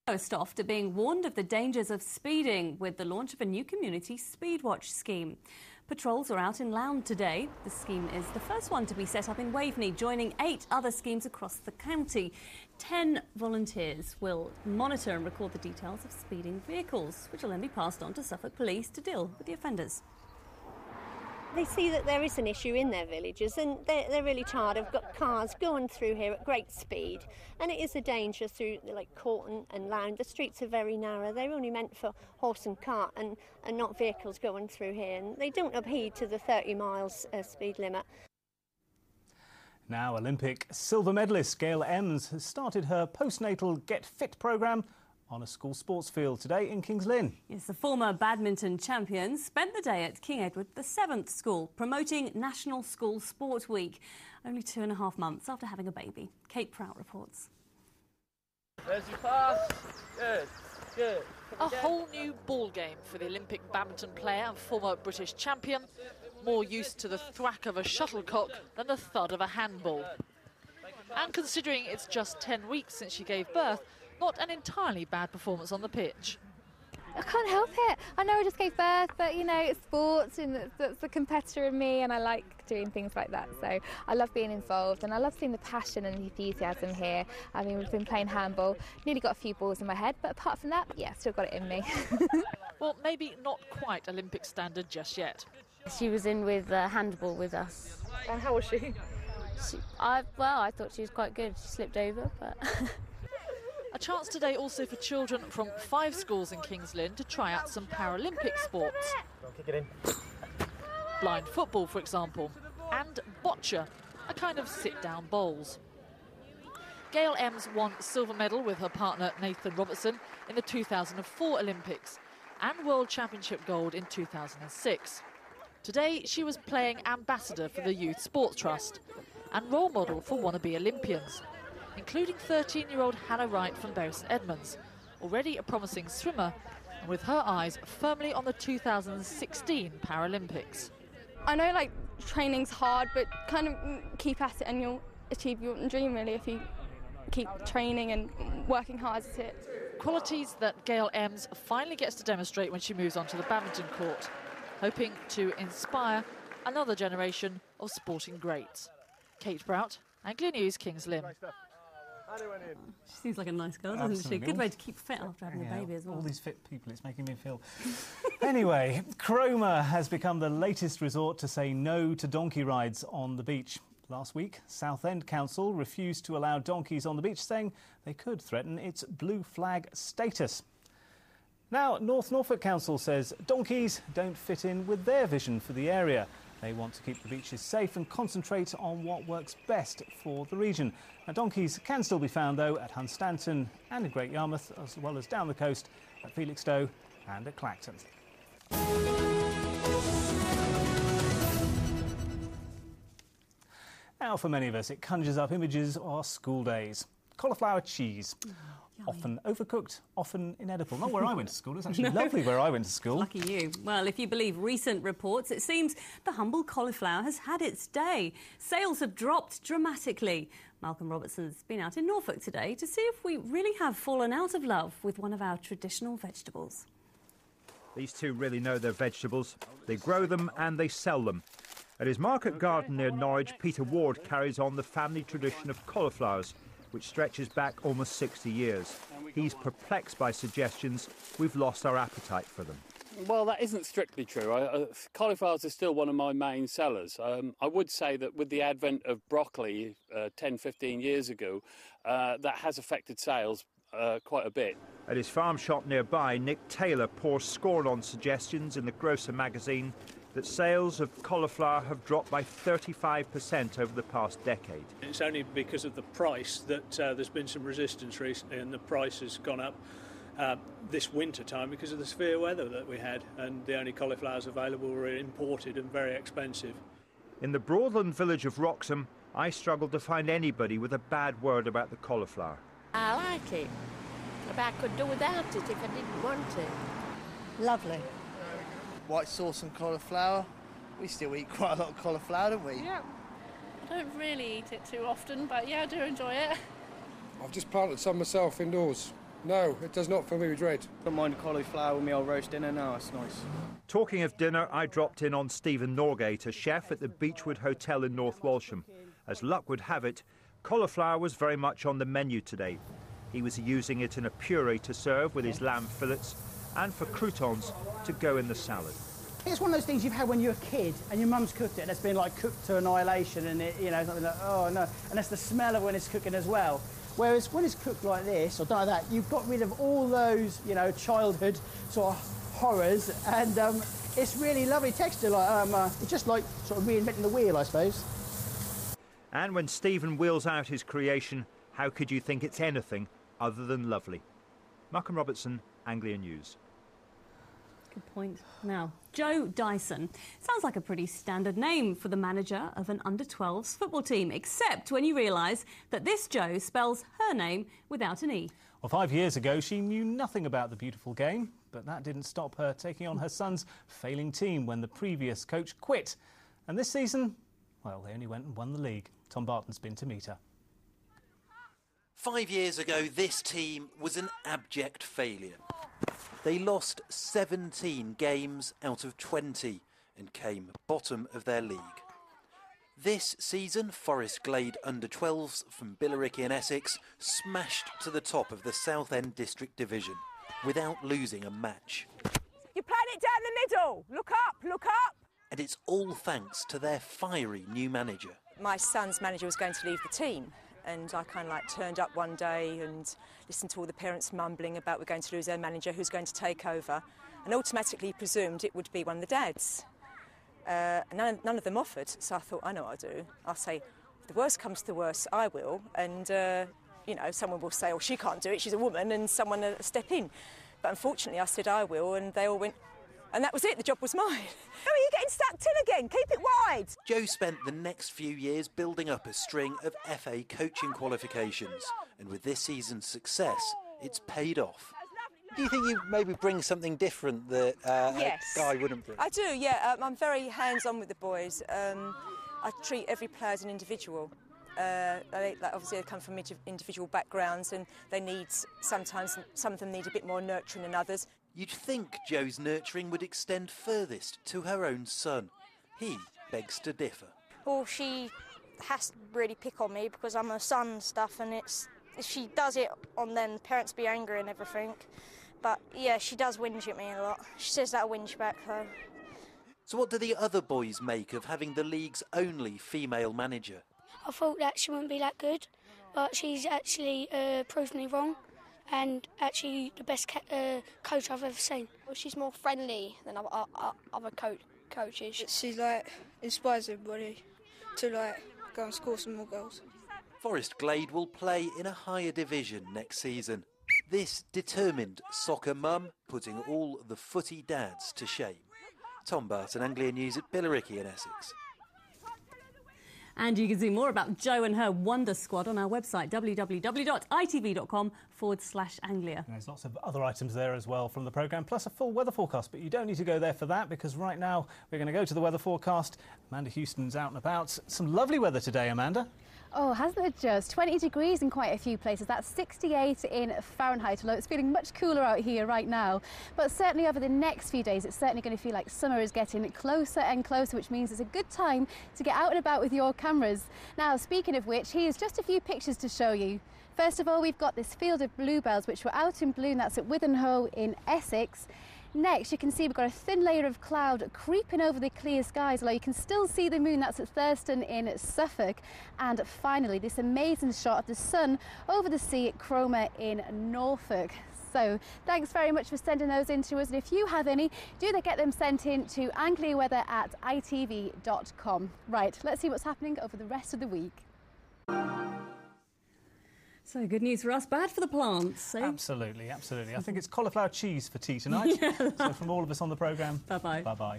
Lowestoft are being warned of the dangers of speeding with the launch of a new community speedwatch scheme. Patrols are out in Lound today. The scheme is the first one to be set up in Waveney, joining 8 other schemes across the county. 10 volunteers will monitor and record the details of speeding vehicles, which will then be passed on to Suffolk Police to deal with the offenders. They see that there is an issue in their villages and they're really tired of got cars going through here at great speed, and it is a danger through like Corton and Lound. The streets are very narrow. They're only meant for horse and cart and not vehicles going through here, and they don't adhere to the 30 miles speed limit. Now Olympic silver medallist Gail Emms has started her postnatal Get Fit programme on a school sports field today in Kings Lynn. Yes, the former badminton champion spent the day at King Edward VII School promoting National School Sport Week, only 2.5 months after having a baby. Kate Prout reports. There's your pass. Good, good. A whole new ball game for the Olympic badminton player and former British champion, more used to the thwack of a shuttlecock than the thud of a handball. And considering it's just 10 weeks since she gave birth, not an entirely bad performance on the pitch. I can't help it. I know I just gave birth, but you know, it's sports and that's the competitor in me, and I like doing things like that. So I love being involved and I love seeing the passion and the enthusiasm here. I mean, we've been playing handball, nearly got a few balls in my head, but apart from that, yeah, still got it in me. Well, maybe not quite Olympic standard just yet. She was in with handball with us. And how was she? I thought she was quite good. She slipped over, but... A chance today also for children from 5 schools in Kings Lynn to try out some Paralympic sports. Kick it in. Blind football, for example, and boccia, a kind of sit-down bowls. Gail Emms won silver medal with her partner Nathan Robertson in the 2004 Olympics and World Championship gold in 2006. Today she was playing ambassador for the Youth Sports Trust and role model for wannabe Olympians, including 13-year-old Hannah Wright from Bury St Edmunds, already a promising swimmer and with her eyes firmly on the 2016 Paralympics. I know like training's hard, but kind of keep at it and you'll achieve your dream really if you keep training and working hard at it. Qualities that Gail Emms finally gets to demonstrate when she moves onto the badminton court, hoping to inspire another generation of sporting greats. Kate Prout, Anglia News, Kings Lynn. She seems like a nice girl, doesn't she? Good way to keep fit after having a baby as well. All these fit people, it's making me feel... Anyway, Cromer has become the latest resort to say no to donkey rides on the beach. Last week, Southend Council refused to allow donkeys on the beach, saying they could threaten its blue flag status. Now, North Norfolk Council says donkeys don't fit in with their vision for the area. They want to keep the beaches safe and concentrate on what works best for the region. Now, donkeys can still be found, though, at Hunstanton and in Great Yarmouth, as well as down the coast at Felixstowe and at Clacton. Now, for many of us, it conjures up images of our school days. Cauliflower cheese. Often overcooked, often inedible. Not where I went to school. It's actually lovely where I went to school. Lucky you. Well, if you believe recent reports, it seems the humble cauliflower has had its day. Sales have dropped dramatically. Malcolm Robertson's been out in Norfolk today to see if we really have fallen out of love with one of our traditional vegetables. These two really know their vegetables. They grow them and they sell them. At his market garden near Norwich, Peter Ward carries on the family tradition of cauliflowers, which stretches back almost 60 years. He's perplexed by suggestions we've lost our appetite for them. Well, that isn't strictly true. Cauliflowers are still one of my main sellers. I would say that with the advent of broccoli 10, 15 years ago, that has affected sales quite a bit. At his farm shop nearby, Nick Taylor pours scorn on suggestions in the Grocer magazine that sales of cauliflower have dropped by 35% over the past decade. It's only because of the price that there's been some resistance recently, and the price has gone up this winter time because of the severe weather that we had, and the only cauliflowers available were imported and very expensive. In the Broadland village of Wroxham, I struggled to find anybody with a bad word about the cauliflower. I like it, but I could do without it if I didn't want it. Lovely. White sauce and cauliflower. We still eat quite a lot of cauliflower, don't we? Yeah. I don't really eat it too often, but yeah, I do enjoy it. I've just planted some myself indoors. No, it does not fill me with dread. Don't mind cauliflower with my old roast dinner now, it's nice. Talking of dinner, I dropped in on Stephen Norgate, a chef at the Beechwood Hotel in North Walsham. As luck would have it, cauliflower was very much on the menu today. He was using it in a puree to serve with his lamb fillets and for croutons to go in the salad. It's one of those things you've had when you're a kid and your mum's cooked it and it's been like cooked to annihilation and it, you know, something like, oh no, and that's the smell of when it's cooking as well. Whereas when it's cooked like this or done like that, you've got rid of all those, you know, childhood sort of horrors, and it's really lovely texture. Like it's just like sort of reinventing the wheel, I suppose. And when Stephen wheels out his creation, how could you think it's anything other than lovely? Malcolm Robertson, Anglia News. Good point. Now, Jo Dyson sounds like a pretty standard name for the manager of an under-12s football team, except when you realise that this Jo spells her name without an E. Well, 5 years ago, she knew nothing about the beautiful game, but that didn't stop her taking on her son's failing team when the previous coach quit. And this season, well, they only went and won the league. Tom Barton's been to meet her. 5 years ago, this team was an abject failure. They lost 17 games out of 20 and came bottom of their league. This season, Forest Glade under-12s from Billericay in Essex smashed to the top of the South End District Division without losing a match. You played it down the middle. Look up, look up. And it's all thanks to their fiery new manager. My son's manager was going to leave the team, and I kind of like turned up one day and listened to all the parents mumbling about we're going to lose their manager, who's going to take over, and automatically presumed it would be one of the dads. None of them offered, so I thought, I know what I'll do. I'll say, if the worst comes to the worst, I will, and you know, someone will say, oh, she can't do it, she's a woman, and someone will step in. But unfortunately, I said I will, and they all went, and that was it, the job was mine. Oh, are you getting sucked in again? Keep it wide. Jo spent the next few years building up a string of FA coaching qualifications, and with this season's success, it's paid off. Do you think you maybe bring something different that yes. a guy wouldn't bring? I do, yeah. I'm very hands-on with the boys. I treat every player as an individual. Obviously they come from individual backgrounds, and they need, sometimes some of them need a bit more nurturing than others. You'd think Jo's nurturing would extend furthest to her own son. He begs to differ. Well, she has to really pick on me because I'm her son and stuff, and if she does it on them, the parents be angry and everything. But yeah, she does whinge at me a lot. She says that I whinge back though. So what do the other boys make of having the league's only female manager? I thought that she wouldn't be that good, but she's actually proved me wrong, and actually the best coach I've ever seen. Well, she's more friendly than other coaches. She inspires everybody to go and score some more goals. Forest Glade will play in a higher division next season. This determined soccer mum putting all the footy dads to shame. Tom Barton, Anglia News at Billericay in Essex. And you can see more about Jo and her Wonder Squad on our website, www.itv.com/Anglia. There's lots of other items there as well from the programme, plus a full weather forecast. But you don't need to go there for that, because right now we're going to go to the weather forecast. Amanda Houston's out and about. Some lovely weather today, Amanda. Oh, hasn't it just? 20 degrees in quite a few places. That's 68 in Fahrenheit, although it's feeling much cooler out here right now. But certainly over the next few days, it's certainly going to feel like summer is getting closer and closer, which means it's a good time to get out and about with your cameras. Now, speaking of which, here's just a few pictures to show you. First of all, we've got this field of bluebells, which were out in bloom. That's at Withenhoe in Essex. Next, you can see we've got a thin layer of cloud creeping over the clear skies, although you can still see the moon. That's at Thurston in Suffolk. And finally, this amazing shot of the sun over the sea at Cromer in Norfolk. So thanks very much for sending those in to us. And if you have any, do get them sent in to angliaweather@itv.com. Right, let's see what's happening over the rest of the week. So good news for us, bad for the plants. Eh? Absolutely, absolutely. I think it's cauliflower cheese for tea tonight. Yeah. So from all of us on the programme, bye-bye. Bye-bye.